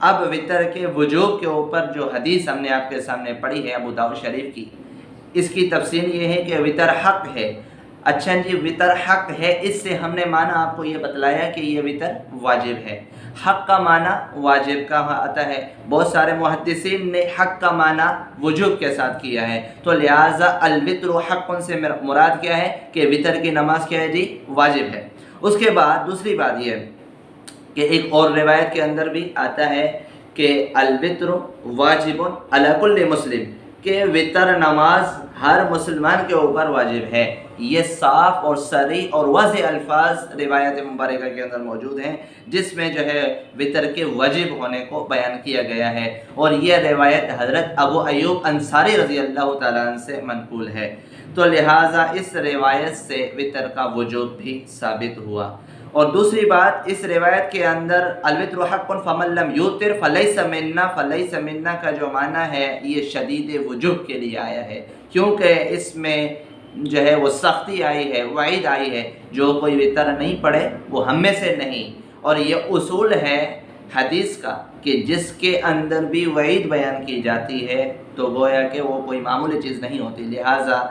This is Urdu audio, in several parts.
اب وطر کے وجوب کے اوپر جو حدیث ہم نے آپ کے سامنے پڑھی ہے ابو داؤد شریف کی، اس کی تفصیل یہ ہے کہ وطر حق ہے۔ اچھا جی، وطر حق ہے، اس سے ہم نے معنی آپ کو یہ بتلایا کہ یہ وطر واجب ہے۔ حق کا معنی واجب کا آتا ہے، بہت سارے محدثین نے حق کا معنی وجوب کے ساتھ کیا ہے، تو لہٰذا الوطر حق سے مراد کیا ہے کہ وطر کی نماز کیا ہے جی، واجب ہے۔ اس کے بعد دوسری بات یہ ہے کہ ایک اور روایت کے اندر بھی آتا ہے کہ الوطر واجب علی کل مسلم، کہ وطر نماز ہر مسلمان کے اوپر واجب ہے۔ یہ صاف اور صریح اور واضح الفاظ روایت مبارکہ کے اندر موجود ہیں، جس میں جو ہے وطر کے واجب ہونے کو بیان کیا گیا ہے، اور یہ روایت حضرت ابو ایوب انصاری رضی اللہ تعالیٰ عنہ سے منقول ہے۔ تو لہٰذا اس روایت سے وطر کا وجوب بھی ثابت ہوا۔ اور دوسری بات، اس روایت کے اندر الوطر حق فمن لم یوتر فلیس منا، فلیس منا کا جو معنی ہے یہ شدید وجوب کے لیے آیا ہے، کیونکہ اس میں جو ہے وہ سختی آئی ہے، وعید آئی ہے، جو کوئی وطر نہیں پڑھے وہ ہم میں سے نہیں۔ اور یہ اصول ہے حدیث کا کہ جس کے اندر بھی وعید بیان کی جاتی ہے تو گویا کہ وہ کوئی معمولی چیز نہیں ہوتی، لہٰذا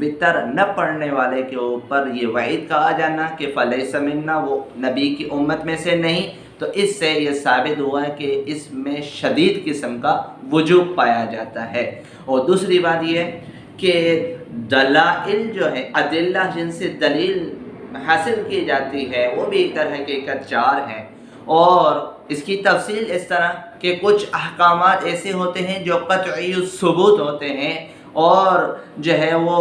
وطر نہ پڑھنے والے کے اوپر یہ وعید کا آ جانا کہ فلیس منا، وہ نبی کی امت میں سے نہیں، تو اس سے یہ ثابت ہوا ہے کہ اس میں شدید قسم کا وجوب پایا جاتا ہے۔ اور دوسری بات یہ کہ دلائل جو ہے، ادلہ جن سے دلیل حاصل کی جاتی ہے، وہ بھی در حقیقت 4 ہیں، اور اس کی تفصیل اس طرح کہ کچھ احکامات ایسے ہوتے ہیں جو قطعی ثبوت ہوتے ہیں، اور جو ہے وہ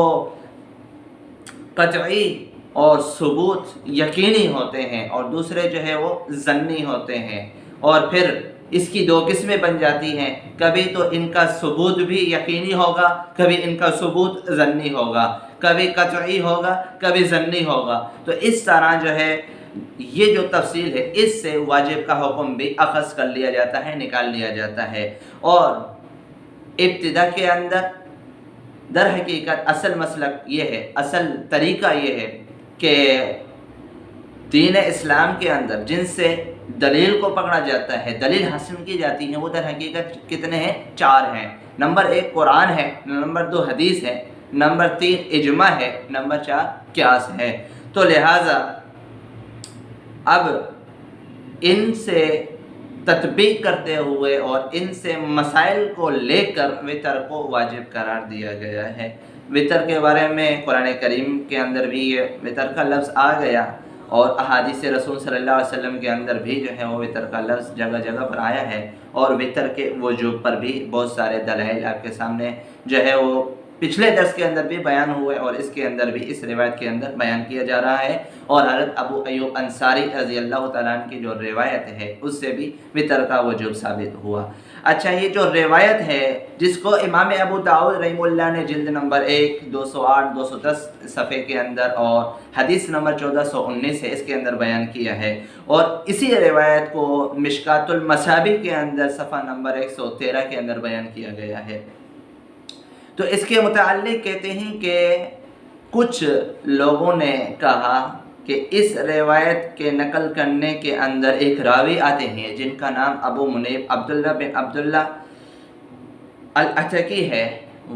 قطعی اور ثبوت یقینی ہوتے ہیں، اور دوسرے جو ہے وہ ظنی ہوتے ہیں۔ اور پھر اس کی 2 قسمیں بن جاتی ہیں، کبھی تو ان کا ثبوت بھی یقینی ہوگا، کبھی ان کا ثبوت ظنی ہوگا، کبھی قطعی ہوگا، کبھی ظنی ہوگا۔ تو اس طرح جو ہے یہ جو تفصیل ہے، اس سے واجب کا حکم بھی اخذ کر لیا جاتا ہے، نکال لیا جاتا ہے۔ اور ابتدا کے اندر در حقیقت اصل مسلک یہ ہے، اصل طریقہ یہ ہے کہ دین اسلام کے اندر جن سے دلیل کو پکڑا جاتا ہے، دلیل حاصل کی جاتی ہے، وہ در حقیقت کتنے ہیں؟ 4 ہیں۔ نمبر 1 قرآن ہے، نمبر 2 حدیث ہے، نمبر 3 اجماع ہے، نمبر 4 قیاس ہے۔ تو لہٰذا اب ان سے تطبیق کرتے ہوئے اور ان سے مسائل کو لے کر وطر کو واجب قرار دیا گیا ہے۔ وطر کے بارے میں قرآن کریم کے اندر بھی یہ وطر کا لفظ آ گیا، اور احادیث رسول صلی اللہ علیہ وسلم کے اندر بھی جو ہے وہ وطر کا لفظ جگہ جگہ پر آیا ہے، اور وطر کے وجوب پر بھی بہت سارے دلائل آپ کے سامنے جو ہے وہ پچھلے درس کے اندر بھی بیان ہوئے، اور اس کے اندر بھی اس روایت کے اندر بیان کیا جا رہا ہے۔ اور حضرت ابو ایوب انصاری رضی اللہ تعالیٰ عنہ کی جو روایت ہے اس سے بھی وطر کا وجوب ثابت ہوا۔ اچھا، یہ جو روایت ہے جس کو امام ابو داؤد رحمہ اللہ نے جلد نمبر 1 208 210 صفحے کے اندر اور حدیث نمبر 1419 ہے، اس کے اندر بیان کیا ہے، اور اسی روایت کو مشکات المصابیح کے اندر صفحہ نمبر 113 کے اندر بیان کیا گیا ہے۔ تو اس کے متعلق کہتے ہیں کہ کچھ لوگوں نے کہا کہ اس روایت کے نقل کرنے کے اندر ایک راوی آتے ہیں جن کا نام ابو منیب عبداللہ بن عبداللہ العتکی ہے،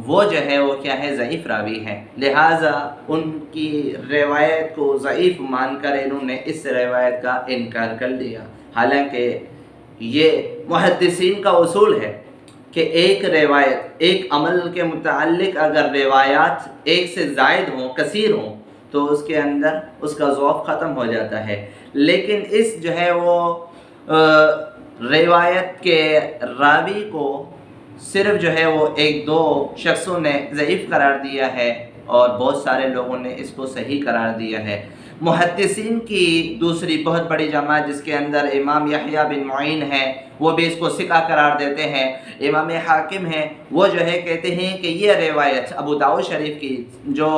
وہ جو ہے وہ کیا ہے؟ ضعیف راوی ہیں، لہٰذا ان کی روایت کو ضعیف مان کر انہوں نے اس روایت کا انکار کر لیا۔ حالانکہ یہ محدثین کا اصول ہے کہ ایک روایت، ایک عمل کے متعلق اگر روایات ایک سے زائد ہوں، کثیر ہوں، تو اس کے اندر اس کا ذوق ختم ہو جاتا ہے۔ لیکن اس جو ہے وہ روایت کے راوی کو صرف جو ہے وہ 1-2 شخصوں نے ضعیف قرار دیا ہے، اور بہت سارے لوگوں نے اس کو صحیح قرار دیا ہے۔ محدثین کی دوسری بہت بڑی جماعت جس کے اندر امام یحییٰ بن معین ہے، وہ بھی اس کو ثقہ قرار دیتے ہیں۔ امام حاکم ہیں، وہ جو ہے کہتے ہیں کہ یہ روایت ابو داؤد شریف کی جو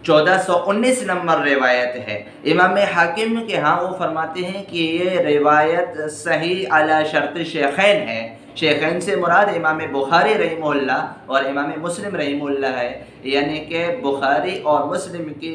1419 نمبر روایت ہے، امام حاکم کے ہاں وہ فرماتے ہیں کہ یہ روایت صحیح علی شرط شیخین ہے۔ شیخین سے مراد امام بخاری رحمہ اللہ اور امام مسلم رحمہ اللہ ہے، یعنی کہ بخاری اور مسلم کی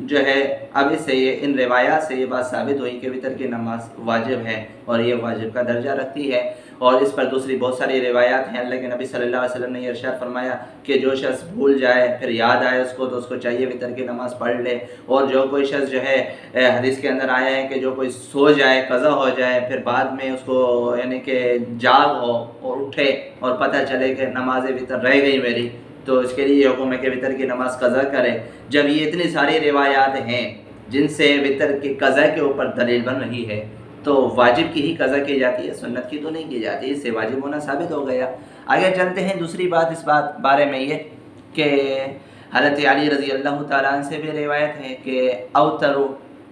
جو ہے اب اس سے یہ ان روایات سے یہ بات ثابت ہوئی کہ وطر کی نماز واجب ہے اور یہ واجب کا درجہ رکھتی ہے۔ اور اس پر دوسری بہت ساری روایات ہیں۔ اللہ کے نبی صلی اللہ علیہ وسلم نے یہ ارشاد فرمایا کہ جو شخص بھول جائے پھر یاد آئے اس کو تو اس کو چاہیے وطر کی نماز پڑھ لے، اور جو کوئی شخص جو ہے حدیث کے اندر آیا ہے کہ جو کوئی سو جائے قضا ہو جائے پھر بعد میں اس کو یعنی کہ جاگ ہو اور اٹھے اور پتہ چلے کہ نماز وطر رہ گئی میری، تو اس کے لیے یہ حکم ہے کہ وطر کی نماز قضا کرے۔ جب یہ اتنی ساری روایات ہیں جن سے وطر کی قضا کے اوپر دلیل بن رہی ہے تو واجب کی ہی قضا کی جاتی ہے، سنت کی تو نہیں کی جاتی، اس سے واجب ہونا ثابت ہو گیا۔ آگے چلتے ہیں۔ دوسری بات اس بارے میں یہ کہ حضرت علی رضی اللہ تعالیٰ عنہ سے بھی روایت ہے کہ اوتر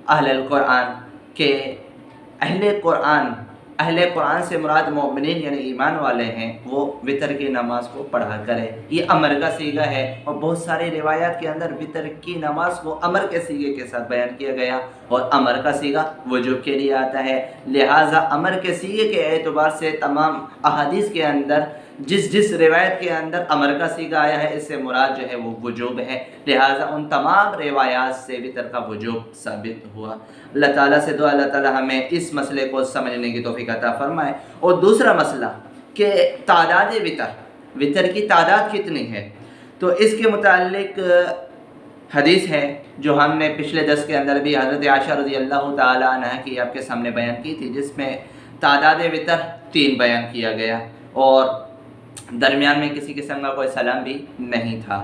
اہل القرآن، کہ اہل قرآن سے مراد مومنین یعنی ایمان والے ہیں، وہ وطر کی نماز کو پڑھا کرے۔ یہ امر کا صیغہ ہے، اور بہت ساری روایات کے اندر وطر کی نماز کو امر کے صیغے کے ساتھ بیان کیا گیا، اور امر کا صیغہ وجوب کے لیے آتا ہے۔ لہٰذا امر کے صیغے کے اعتبار سے تمام احادیث کے اندر جس روایت کے اندر امر کا صیغہ آیا ہے اس سے مراد جو ہے وہ وجوب ہے، لہٰذا ان تمام روایات سے وطر کا وجوب ثابت ہوا۔ اللہ تعالیٰ سے دعا اللہ تعالیٰ ہمیں اس مسئلے کو سمجھنے کی توفیق عطا فرمائے۔ اور دوسرا مسئلہ کہ تعداد وطر کی تعداد کتنی ہے، تو اس کے متعلق حدیث ہے جو ہم نے پچھلے درس کے اندر بھی حضرت عائشہ رضی اللہ تعالیٰ عنہ کی آپ کے سامنے بیان کی تھی، جس میں تعداد وطر 3 بیان کیا گیا اور درمیان میں کسی قسم کا کوئی سلام بھی نہیں تھا۔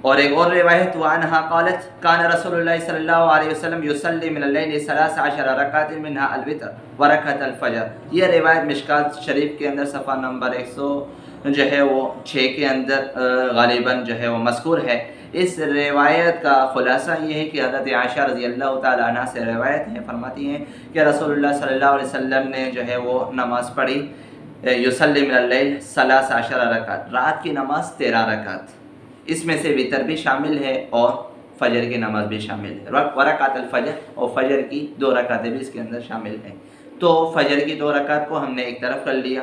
اور ایک اور روایت وعنہا قالت کان رسول اللہ صلی اللہ علیہ وسلم یصلی من اللیل 13 رکعۃ منها الوتر ورکعۃ الفجر۔ یہ روایت مشکات شریف کے اندر صفحہ نمبر 106 کے اندر غالباً جو ہے وہ مذکور ہے۔ اس روایت کا خلاصہ یہ ہے کہ حضرت عائشہ رضی اللہ تعالیٰ عنہ سے روایت ہے، فرماتی ہیں کہ رسول اللہ صلی اللہ علیہ وسلم نے جو ہے وہ نماز پڑھی یصلی من اللیل 13 رکعت، رات کی نماز 13 رکعت، اس میں سے وطر بھی شامل ہے اور فجر کی نماز بھی شامل ہے، ورکعت الفجر، اور فجر کی 2 رکعتیں بھی اس کے اندر شامل ہیں۔ تو فجر کی 2 رکعت کو ہم نے ایک طرف کر لیا،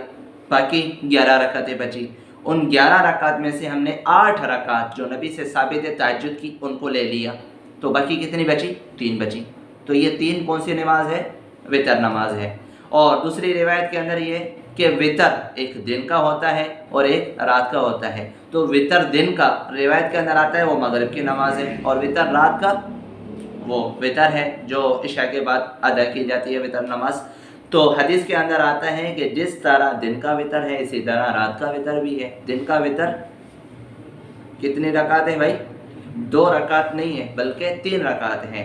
باقی 11 رکعتیں بچی۔ ان 11 رکعت میں سے ہم نے 8 رکعت جو نبی سے ثابت ہے تہجد کی ان کو لے لیا، تو باقی کتنی بچی؟ 3 بچی۔ تو یہ 3 کون سی نماز ہے؟ وطر نماز ہے۔ اور دوسری روایت کے اندر یہ کہ وطر ایک دن کا ہوتا ہے اور ایک رات کا ہوتا ہے، تو وطر دن کا روایت کے اندر آتا ہے وہ مغرب کی نماز ہے، اور وطر رات کا وہ وطر ہے جو عشاء کے بعد ادا کی جاتی ہے وطر نماز۔ تو حدیث کے اندر آتا ہے کہ جس طرح دن کا وطر ہے اسی طرح رات کا وطر بھی ہے۔ دن کا وطر کتنی رکعت ہے بھائی؟ 2 رکعت نہیں ہے بلکہ 3 رکعت ہیں،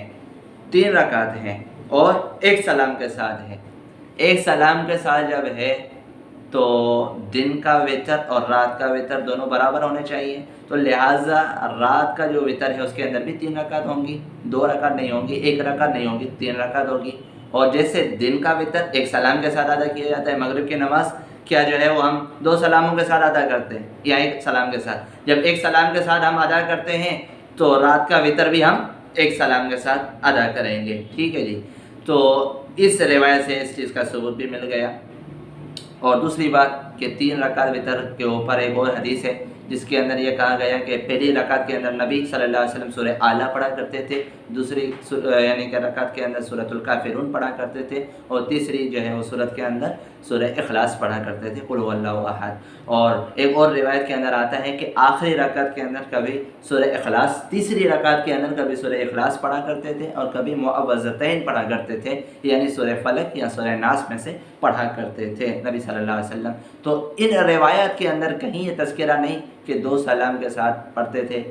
3 رکعت ہیں اور ایک سلام کے ساتھ ہے۔ ایک سلام کے ساتھ جب ہے تو دن کا وطر اور رات کا وطر دونوں برابر ہونے چاہیے، تو لہٰذا رات کا جو وطر ہے اس کے اندر بھی 3 رکعت ہوں گی، 2 رکعت نہیں ہوں گی، 1 رکعت نہیں ہوگی، 3 رکعت ہوگی۔ اور جیسے دن کا وطر ایک سلام کے ساتھ ادا کیا جاتا ہے، مغرب کی نماز کیا جو ہے وہ ہم 2 سلاموں کے ساتھ ادا کرتے ہیں یا 1 سلام کے ساتھ، جب 1 سلام کے ساتھ ہم ادا کرتے ہیں تو رات کا وطر بھی ہم 1 سلام کے ساتھ ادا کریں گے، ٹھیک ہے جی۔ تو اس روایت سے اس چیز کا ثبوت بھی مل گیا۔ اور دوسری بات کہ 3 رکعت وطر کے اوپر ایک اور حدیث ہے جس کے اندر یہ کہا گیا کہ پہلی رکعت کے اندر نبی صلی اللہ علیہ وسلم سورہ اعلیٰ پڑھا کرتے تھے، دوسری یعنی کہ رکعت کے اندر سورۃ الکافرون پڑھا کرتے تھے، اور تیسری جو ہے وہ سورت کے اندر سورہ اخلاص پڑھا کرتے تھے، قل هو اللہ احد۔ اور ایک اور روایت کے اندر آتا ہے کہ آخری رکعت کے اندر کبھی سورہ اخلاص، تیسری رکعت کے اندر کبھی سورہ اخلاص پڑھا کرتے تھے اور کبھی معوذتین پڑھا کرتے تھے، یعنی سورہ فلق یا سورہ ناس میں سے پڑھا کرتے تھے نبی صلی اللہ علیہ وسلم۔ تو ان روایات کے اندر کہیں یہ تذکرہ نہیں کہ 2 سلام کے ساتھ پڑھتے تھے،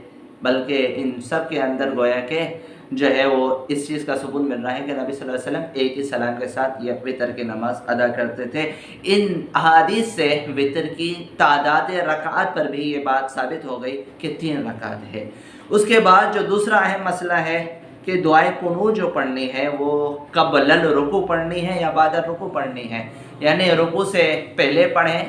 بلکہ ان سب کے اندر گویا کہ جو ہے وہ اس چیز کا ثبوت مل رہا ہے کہ نبی صلی اللہ علیہ وسلم ایک ہی سلام کے ساتھ یہ وطر کی نماز ادا کرتے تھے۔ ان احادیث سے وطر کی تعداد رکعات پر بھی یہ بات ثابت ہو گئی کہ 3 رکعت ہے۔ اس کے بعد جو دوسرا اہم مسئلہ ہے کہ دعائے قنوت جو پڑھنی ہے وہ قبل الرکوع پڑھنی ہے یا بعد الرکوع پڑھنی ہے، یعنی رکوع سے پہلے پڑھیں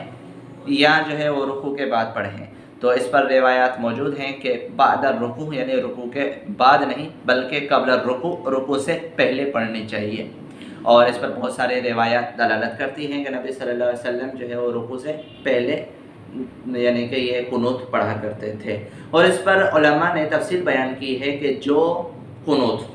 یا جو ہے وہ رکوع کے بعد پڑھیں۔ تو اس پر روایات موجود ہیں کہ بعد الرکوع یعنی رکوع کے بعد نہیں بلکہ قبل الرکوع، رکوع سے پہلے پڑھنی چاہیے، اور اس پر بہت سارے روایات دلالت کرتی ہیں کہ نبی صلی اللہ علیہ وسلم جو ہے وہ رکوع سے پہلے یعنی کہ یہ قنوت پڑھا کرتے تھے۔ اور اس پر علماء نے تفصیل بیان کی ہے کہ جو قنوت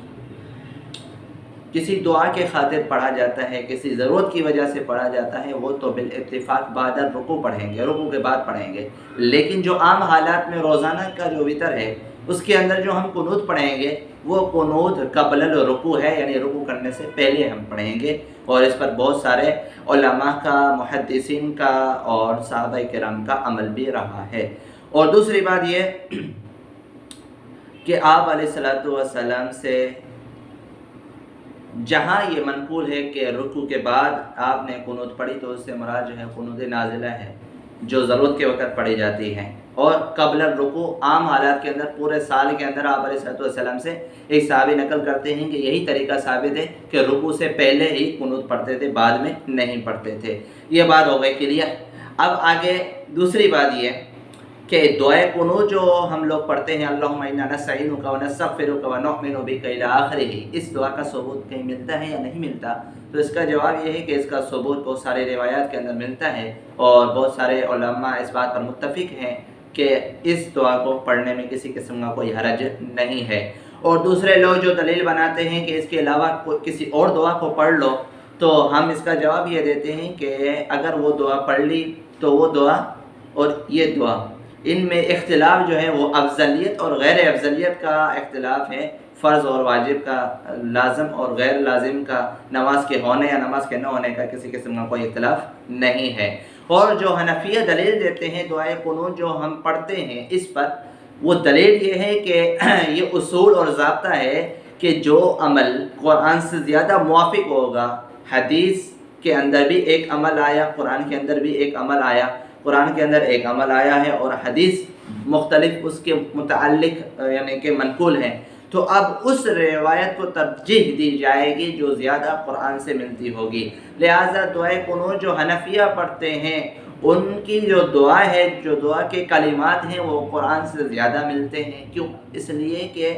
کسی دعا کے خاطر پڑھا جاتا ہے، کسی ضرورت کی وجہ سے پڑھا جاتا ہے، وہ تو بالاتفاق بعد الرکوع پڑھیں گے، رکوع کے بعد پڑھیں گے. لیکن جو عام حالات میں روزانہ کا جو وتر ہے اس کے اندر جو ہم قنوت پڑھیں گے وہ قنوت قبل الرکوع ہے، یعنی رکوع کرنے سے پہلے ہم پڑھیں گے. اور اس پر بہت سارے علماء کا، محدثین کا اور صحابہ کرام کا عمل بھی رہا ہے. اور دوسری بات یہ کہ آپ علیہ الصلوۃ والسلام سے جہاں یہ منقول ہے کہ رکوع کے بعد آپ نے قنوت پڑھی تو اس سے مراد جو ہے قنوت نازلہ ہے جو ضرورت کے وقت پڑھی جاتی ہے. اور قبل الرکوع عام حالات کے اندر پورے سال کے اندر آپ علیہ الصلوۃ والسلام سے ایک صحابی نقل کرتے ہیں کہ یہی طریقہ ثابت ہے کہ رکوع سے پہلے ہی قنوت پڑھتے تھے، بعد میں نہیں پڑھتے تھے. یہ بات ہو گئی کلیئر. اب آگے دوسری بات یہ کہ دعائے قنوت جو ہم لوگ پڑھتے ہیں اللہم انا نستعینک ونستغفرک ونؤمن بک الی آخرہ، اس دعا کا ثبوت کہیں ملتا ہے یا نہیں ملتا؟ تو اس کا جواب یہ ہے کہ اس کا ثبوت بہت سارے روایات کے اندر ملتا ہے اور بہت سارے علماء اس بات پر متفق ہیں کہ اس دعا کو پڑھنے میں کسی قسم کا کوئی حرج نہیں ہے. اور دوسرے لوگ جو دلیل بناتے ہیں کہ اس کے علاوہ کسی اور دعا کو پڑھ لو، تو ہم اس کا جواب یہ دیتے ہیں کہ اگر وہ دعا پڑھ لی تو وہ دعا اور یہ دعا ان میں اختلاف جو ہے وہ افضلیت اور غیر افضلیت کا اختلاف ہے، فرض اور واجب کا، لازم اور غیر لازم کا، نماز کے ہونے یا نماز کے نہ ہونے کا کسی قسم کا کوئی اختلاف نہیں ہے. اور جو حنفیہ دلیل دیتے ہیں دعائے قنوت جو ہم پڑھتے ہیں اس پر، وہ دلیل یہ ہے کہ یہ اصول اور ضابطہ ہے کہ جو عمل قرآن سے زیادہ موافق ہوگا، حدیث کے اندر بھی ایک عمل آیا، قرآن کے اندر بھی ایک عمل آیا، قرآن کے اندر ایک عمل آیا ہے اور حدیث مختلف اس کے متعلق یعنی کہ منقول ہیں، تو اب اس روایت کو ترجیح دی جائے گی جو زیادہ قرآن سے ملتی ہوگی. لہٰذا دعائے قنوت جو حنفیہ پڑھتے ہیں ان کی جو دعا ہے، جو دعا کے کلمات ہیں، وہ قرآن سے زیادہ ملتے ہیں. کیوں؟ اس لیے کہ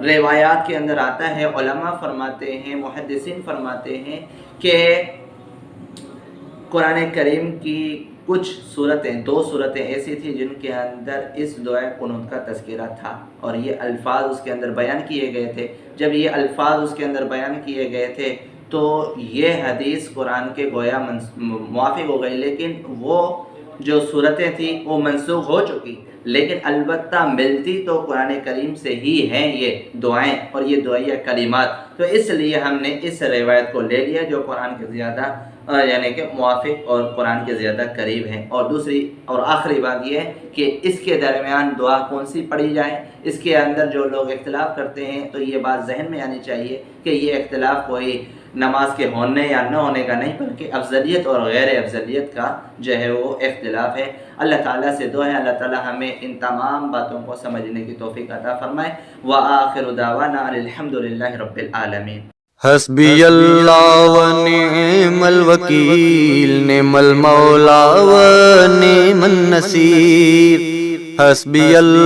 روایات کے اندر آتا ہے، علماء فرماتے ہیں، محدثین فرماتے ہیں کہ قرآن کریم کی کچھ صورتیں، 2 صورتیں ایسی تھیں جن کے اندر اس دعائے قنوت کا تذکرہ تھا اور یہ الفاظ اس کے اندر بیان کیے گئے تھے. جب یہ الفاظ اس کے اندر بیان کیے گئے تھے تو یہ حدیث قرآن کے گویا موافق ہو گئی، لیکن وہ جو صورتیں تھیں وہ منسوخ ہو چکی، لیکن البتہ ملتی تو قرآن کریم سے ہی ہیں یہ دعائیں اور یہ دعائیہ کلمات. تو اس لیے ہم نے اس روایت کو لے لیا جو قرآن کے زیادہ یعنی کہ موافق اور قرآن کے زیادہ قریب ہیں. اور دوسری اور آخری بات یہ ہے کہ اس کے درمیان دعا کون سی پڑھی جائے، اس کے اندر جو لوگ اختلاف کرتے ہیں تو یہ بات ذہن میں آنی چاہیے کہ یہ اختلاف کوئی نماز کے ہونے یا نہ ہونے کا نہیں، بلکہ افضلیت اور غیر افضلیت کا جو ہے وہ اختلاف ہے. اللہ تعالیٰ سے دعا ہے اللہ تعالیٰ ہمیں ان تمام باتوں کو سمجھنے کی توفیق عطا فرمائے. وآخر دعوانا الحمد للہ رب العالمین. حسبی اللہ و نعم الوکیل، نعم المولا و نعم النصیر. حسبی اللہ